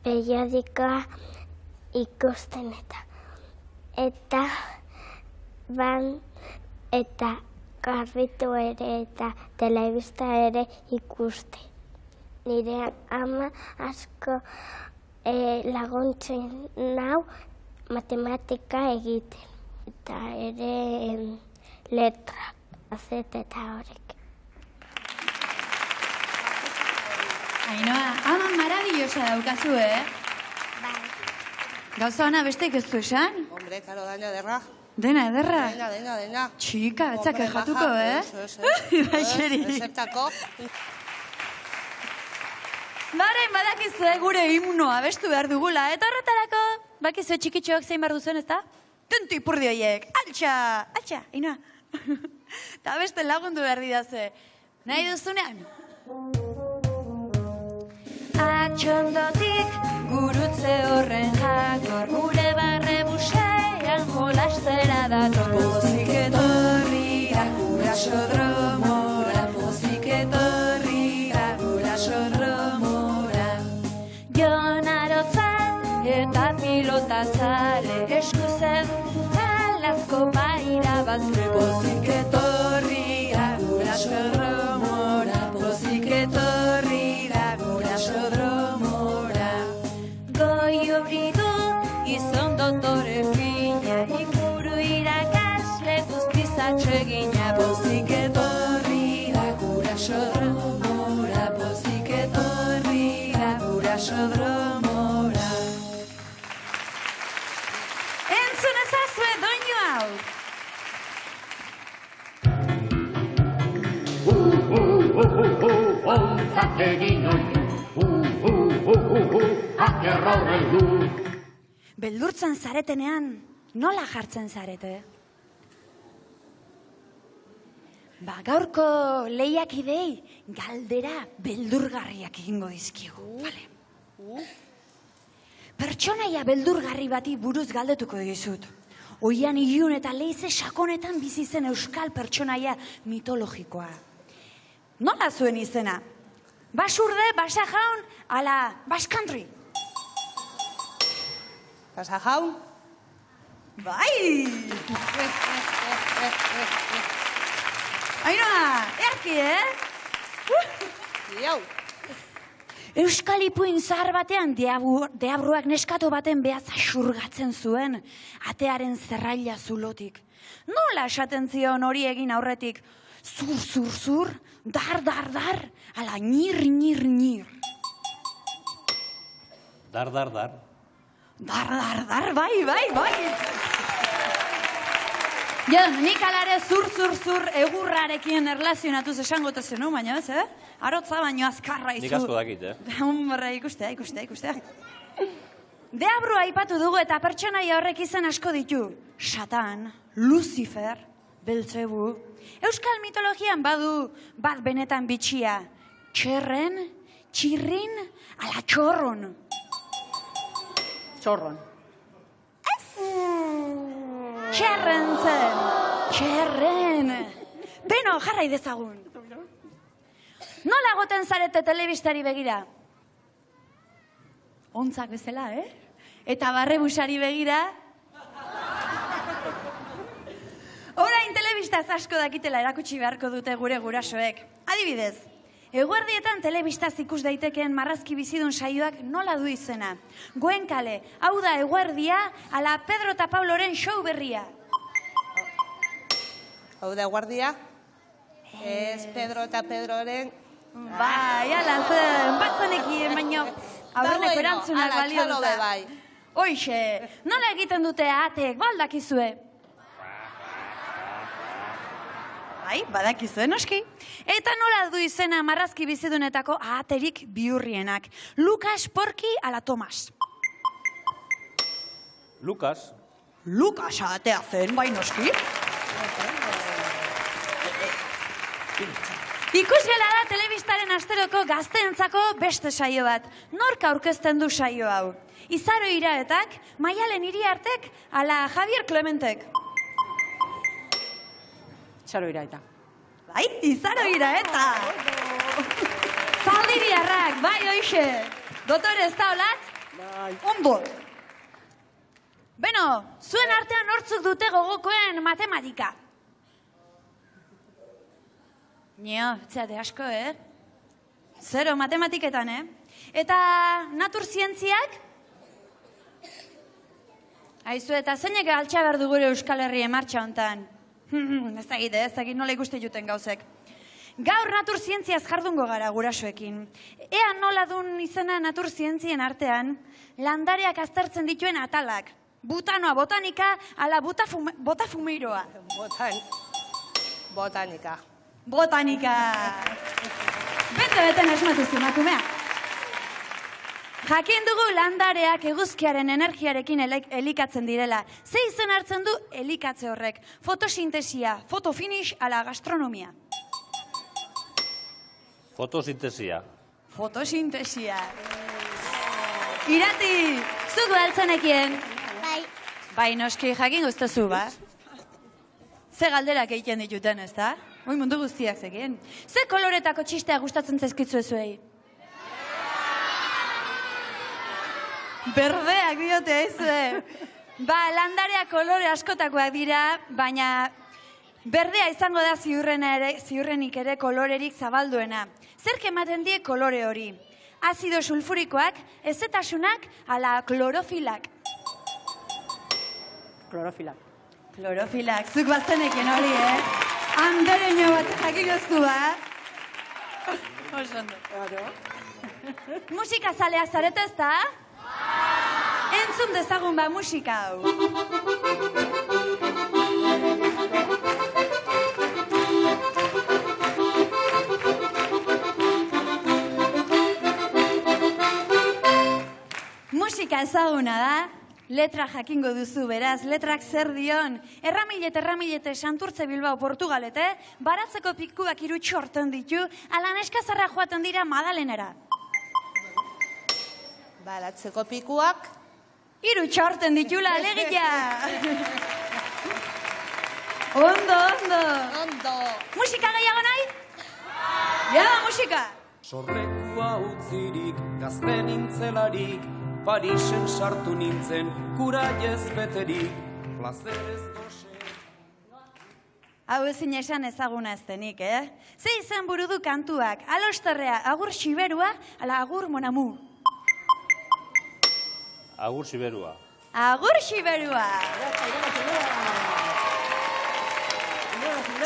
periodikoa ikusten eta eta garbitu ere eta telebista ere ikuste. Nire ama asko laguntzen nau matematika egiten. Eta ere letrak, azet eta horrek. Ainoa, ama maravillosa daukazu, Bai. Gauza hona besteik ez du esan? Hombre, karo, daina derra. Dena, ederra? Dena. Txika, etzak ejatuko, Baixeri. Ezertako. Badakizue gure himnoa abestu behar dugula, eta horretarako, bakizue txikitxoak zein behar duzen, ezta? Tentu ipurdi horiek, altxa, ina. Eta beste lagundu behar didazue. Nahi duzunean? Atxondotik gurutze horren jakor, gure barre busean jolastera dator. Pozik etorrira gurasodromora, pozik etorrira gurasodromora. Jon Arotzan eta pilota zale, eskuzen talazko baira bazle. Pozik etorrira atsegina, pozik etorri da guraso dromora, pozik etorri da guraso dromora. Entzun ezazue doinu hau! Ontzak egin akerra horren du. Beldurtzen zaretenean, nola jartzen zarete? Gaurko lehiakidei galdera beldurgarriak egingo dizkigu. Pertsonaia beldurgarri bati buruz galdetuko dizut. Oian ilun eta leize sakonetan bizi zen euskal pertsonaia mitologikoa. Nola zuen izena? Basurde, Basajaun, ala Baskantri? Basajaun? Bai! Ainoa, erki, Iau! Euskal ipuin zahar batean deabruak neskato baten behatza xurgatzen zuen, atearen zerraila zulotik. Nola esaten zion hori egin aurretik? Zur, zur, zur, dar, dar, dar, ala nir, nir, nir. Dar, dar, dar. Dar, dar, dar, bai, bai, bai. Jo, nik alare zur, zur, zur egurrarekin erlazionatuz esangote zenu, baina ez, Arotza baino azkarra izu. Nik asko dakit, Hombre, ikustea. Deabru aipatu dugu eta pertsonaia horrek izan asko ditu. Satan, Lucifer, Belzebu. Euskal mitologian badu bat benetan bitxia. Txerren, txirrin, ala txorron. Txorron. Txerren zen, txerren. Beno, jarrai dezagun. Nola goten zarete telebistari begira? Ontzak bezala, Eta barrebusari begira? Orain telebistaz asko dakitela erakutsi beharko dute gure gurasoek. Adibidez, eguerdietan telebistaz ikus daitekeen marrazki bizidun saioak nola du izena. Goenkale, hau da eguerdia, ala Pedro eta Pauloren show berria. Hau da eguerdia? Ez Pedro eta Pedroren... Bai, ala, zen, batzonekien, baino aurreneko erantzunak balio dut. Bai. Hoixe, nola egiten dute ateek, baldakizue? Bai, badakizue, noski. Eta nola du izena marrazki bizidunetako ahaterik bihurrienak. Lukas, Porki, ala Tomas. Lukas. Lukas ahatea zen, bai noski. Ikusgela da telebistaren asteroko gazteentzako beste saio bat. Nork aurkezten du saio hau? Izaro Iraetak, Maialen Iriartek, ala Javier Clementek. Izaro Iraeta. Bai, Izaro Iraeta. Zaldiriarrak, bai hoixe. Dotore, ez da holat? Bai. Ondo. Beno, zuen artean hortzuk dute gogokoen matematika. Nio, zeate asko, Zero matematiketan, Eta naturzientziak? Aizu, eta zeinek altxa behar du gure Euskal Herrien martxa hontan? Ez dakit nola ikuste juten gauzek. Gaur naturzientziaz jardungo gara gurasoekin. Ea nola dun izena naturzientzien artean, landareak aztertzen dituen atalak. Butanoa, botanika, ala botafumeiroa. Botanika. Botanika! Bete asmatu zimakumea. Jakin dugu landareak eguzkiaren energiarekin elikatzen direla. Ze izen hartzen du elikatze horrek? Fotosintesia, fotofinish, ala gastronomia. Fotosintesia. Fotosintesia. Irati, zuk behaltzenekien? Bai. Bai, noski, jakin guztozu, ba? Ze galderak egiten dituten, ez da? Hoi mundu guztiak zekien. Ze koloretako txistea gustatzen zaizkitzu ezuei? Berdeak diote, aizue. Ba, landareak kolore askotakoak dira, baina berdea izango da ziurrenik ere kolorerik zabalduena. Zerk ematen die kolore hori? Azido sulfurikoak, ezetasunak, ala klorofilak. Klorofilak. Klorofilak, zuk bazeneken hori, Andereño bat jakigoztu, Oso ondo. Musika zalea zarete ezta? Entzun dezagun ba musika hau. Musika ezaguna da, letra jakingo duzu beraz, letrak zer dion. Erramilete, Santurtze Bilbao Portugalete, baratzeko pikuak 3 txorten ditu, ala neskazarra joaten dira Madalenera. Baratzeko pikuak 3 txorten ditula, alegia! Ondo! Musika gehiago nahi? Ja, musika! Sorrekua utzirik, gazte nintzelarik, Parisen sartu nintzen, kura jezbeterik, plazerez goxe. Hau ezin esan ezaguna eztenik, Ze izan buru du kantuak, alostarrea, agur xiberua, ala agur monamu. Agur siberua. Agur xiberua!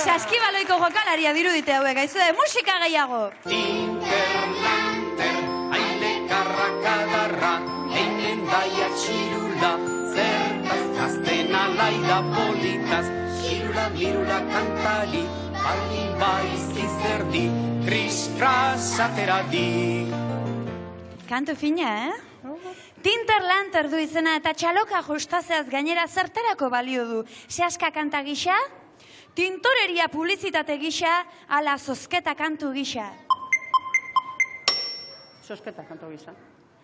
Saskibaloiko jokalaria dirudite hauek, aizue, musika gehiago! Tinter-lanter, haile karrakadarra, einen daia txirula, zertaz gazten alaida politaz, txirula mirula kantari, baldin baizi zerdi, kris-kras ateradi. Kantu fina, Tinter-lanter du izena eta txaloka justazeaz gainera zerterako balio du. Seaska kanta gisa, tintoreria publizitate gisa, ala zozketa kantu gisa. Zozketa kantu gisa.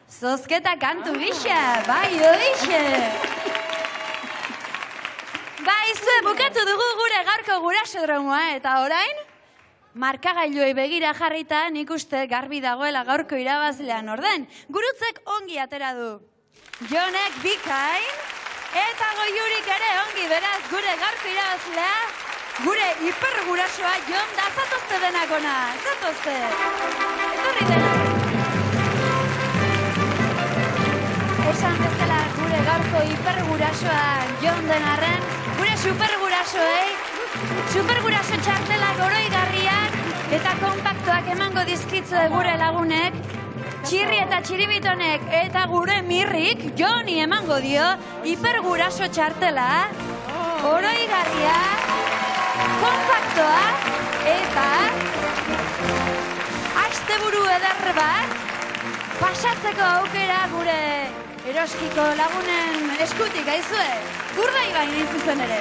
Zozketa kantu gisa, bai horixe. Bai, zue bukatu dugu gure gaurko gurasodromoa eta orain, markagailuei begira jarrita nik uste garbi dagoela gaurko irabazlean orden. Gurutzek ongi atera du. Jonek bikain eta Goiurik ere ongi, beraz gure gaurko irabazlea, gure hipergurasoa Jon da, zatozte denakona, zatozte. Etorri denak. Esan bezala gure gaurko hipergurasoa Jon den arren, gure supergurasoei, superguraso txartelak oroigarriak eta kompaktuak emango dizkitzue gure lagunek, Txirri eta Txiribitonek eta gure Mirrik Joni emango dio hiperguraso txartela, oroigarria, kompaktua eta asteburu eder bat pasatzeko aukera gure eroskiko lagunen eskutik, aizue, Urdai bain zuzen ere.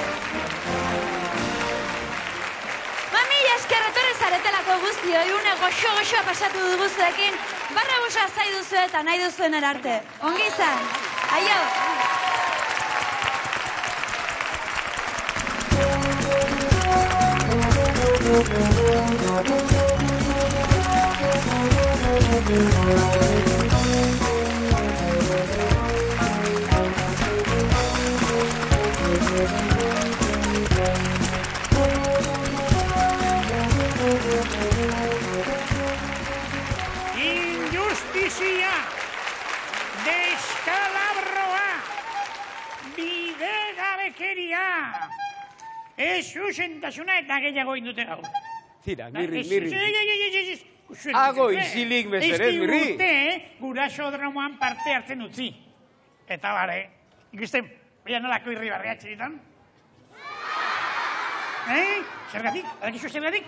Mila esker etorri zaretelako guztioi, une goxo-goxoa pasatu duguzuekin, barra busa zai duzu eta nahi duzuen erarte. Ongi izan, aio! Injustizia, deskalabroa, bidegabekeria, ez zuzentasuna eta gehiago indute gaur. Tira, Mirri. Ago isilik mesedez, Mirri. Ez digute, gurasodromoan parte hartzen utzi. Eta bare, ikusten, bera nolako irribarria txeritan? Zergatik? Adakizu zergatik?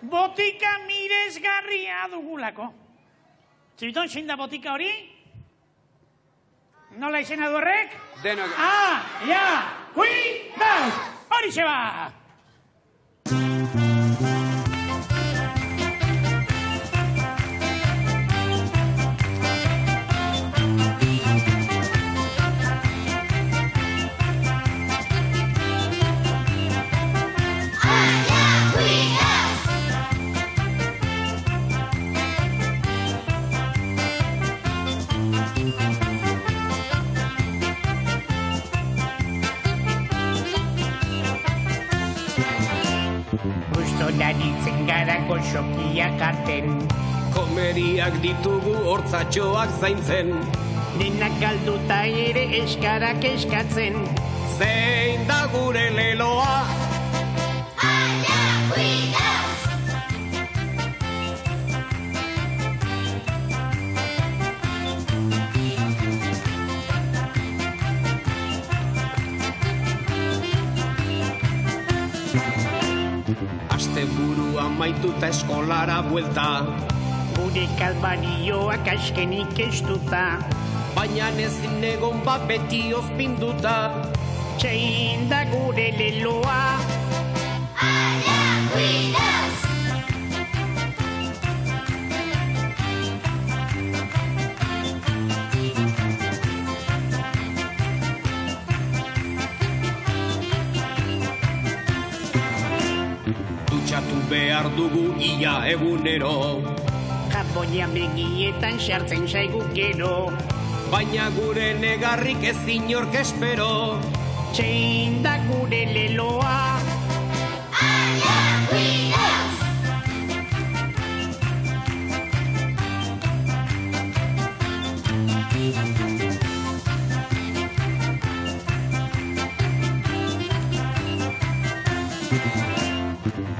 Botika miresgarria dugulako. Txeriton, zein da botika hori? Nola izena du horrek? Denok. Cuidao! Hori se ba! Lanitzen gara goxokiak arten, Komeriak ditugu hortzatxoak zaintzen, denak galduta ere eskarak eskatzen, zein da gure leloa. Aste burua maituta eskolara buelta, Gure kalbarioak askenik estuta, baina ezin egon bat beti ozpinduta. zein da gure leloa. Dutxatu behar dugu ia egunero, Jaboia begietan sartzen zaigu gero, baina gure negarrik ez inork espero. zein da gure leloa.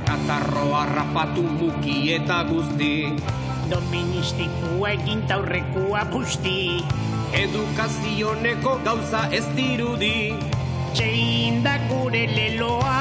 Katarroa rapatu muki eta guzti, Doministikoa egin taurrekoa busti, edukazioneko gauza ez dirudi. zein da gure leloa.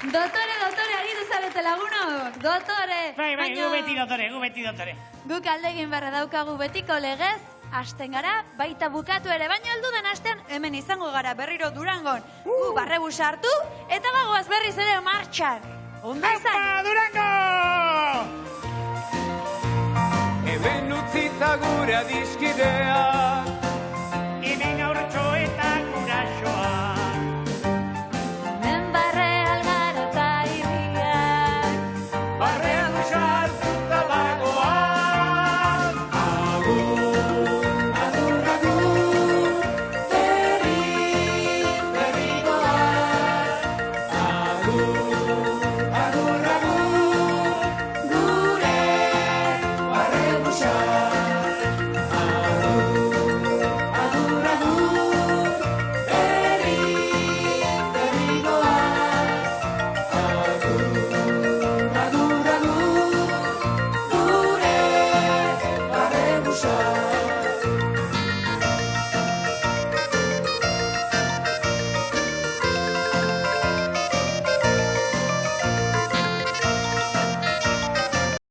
Dotore, aritu zarete lagunok. Dotore. Bai, baina gu beti dotore. Guk alde egin beharra daukagu betiko legez, hasten gara, baita bukatu ere, baina heldu den hasten hemen izango gara berriro Durangon. Gu barrebu sartu, eta bagoaz berriz ere martxan. Ondo izan? Haupa, Durango! Hemen utzita gure adiskidea,